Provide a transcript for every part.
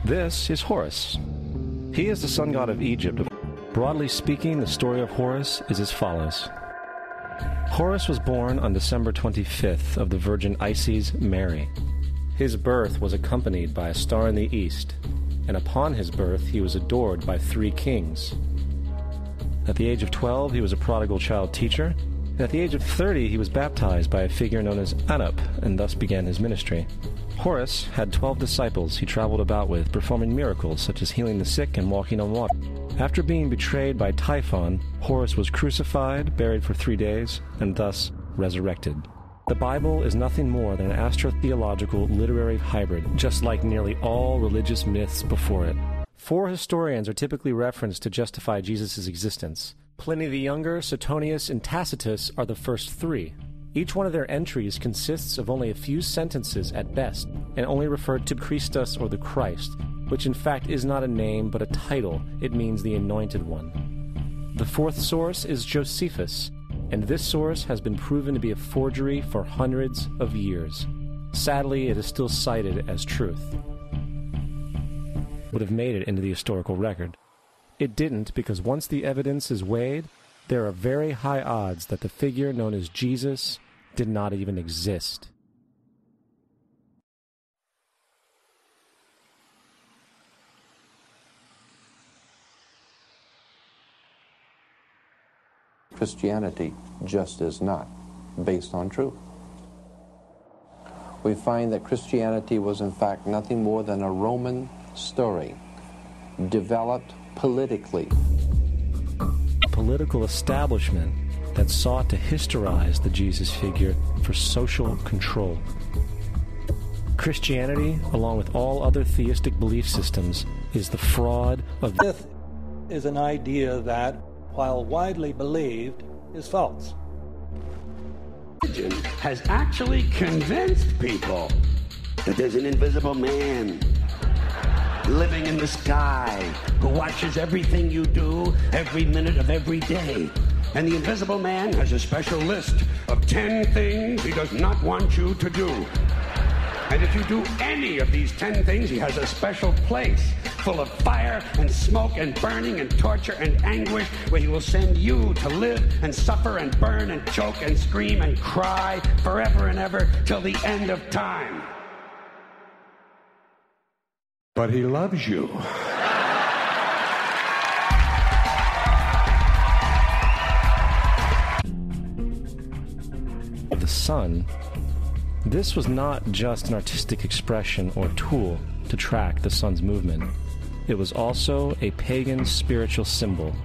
This is Hórusz. He is the sun god of Egypt. Broadly speaking, the story of Hórusz is as follows. Hórusz was born on December 25th of the Virgin Isis Mary. His birth was accompanied by a star in the east, and upon his birth he was adored by 3 kings. At the age of 12, he was a prodigal child teacher, and at the age of 30, he was baptized by a figure known as Anup, and thus began his ministry. Hórusz had 12 disciples he traveled about with, performing miracles such as healing the sick and walking on water. After being betrayed by Typhon, Hórusz was crucified, buried for 3 days, and thus resurrected. The Bible is nothing more than an astro-theological literary hybrid, just like nearly all religious myths before it. 4 historians are typically referenced to justify Jesus' existence. Pliny the Younger, Suetonius, and Tacitus are the first 3. Each one of their entries consists of only a few sentences at best, and only referred to Christus or the Christ, which in fact is not a name but a title. It means the Anointed One. The 4th source is Josephus, and this source has been proven to be a forgery for hundreds of years. Sadly, it is still cited as truth. Would have made it into the historical record. It didn't, because once the evidence is weighed, there are very high odds that the figure known as Jesus did not even exist. Christianity just is not based on truth. We find that Christianity was in fact nothing more than a Roman story developed politically. A political establishment that sought to historize the Jesus figure for social control. Christianity, along with all other theistic belief systems, is the fraud of Myth is an idea that, while widely believed, is false. Religion has actually convinced people that there's an invisible man living in the sky who watches everything you do every minute of every day. And the invisible man has a special list of 10 things he does not want you to do. And if you do any of these 10 things, he has a special place full of fire and smoke and burning and torture and anguish where he will send you to live and suffer and burn and choke and scream and cry forever and ever till the end of time. But he loves you. The sun. This was not just an artistic expression or tool to track the sun's movement. It was also a pagan spiritual symbol,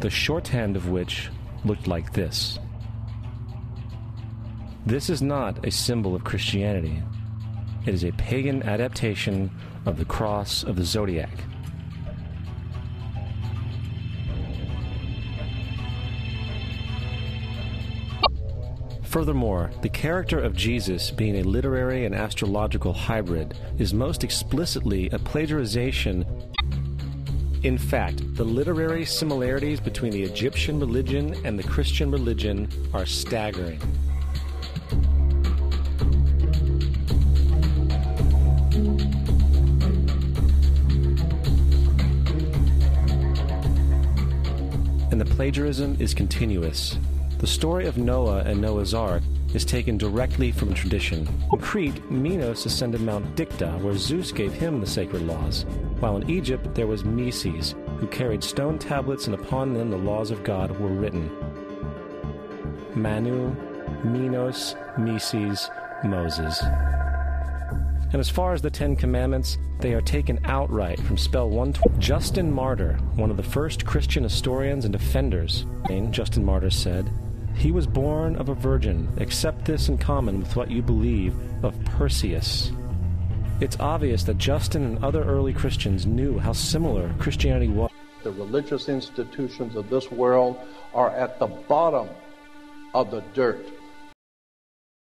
the shorthand of which looked like this. This is not a symbol of Christianity. It is a pagan adaptation of the cross of the zodiac. Furthermore, the character of Jesus being a literary and astrological hybrid is most explicitly a plagiarization. In fact, the literary similarities between the Egyptian religion and the Christian religion are staggering. And the plagiarism is continuous. The story of Noah and Noah's Ark is taken directly from tradition. In Crete, Minos ascended Mount Dicta, where Zeus gave him the sacred laws, while in Egypt there was Meses, who carried stone tablets and upon them the laws of God were written. Manu, Minos, Meses, Moses. And as far as the 10 Commandments, they are taken outright from spell 120. Justin Martyr, one of the first Christian historians and defenders, Justin Martyr said, "He was born of a virgin, accept this in common with what you believe of Perseus." It's obvious that Justin and other early Christians knew how similar Christianity was. The religious institutions of this world are at the bottom of the dirt.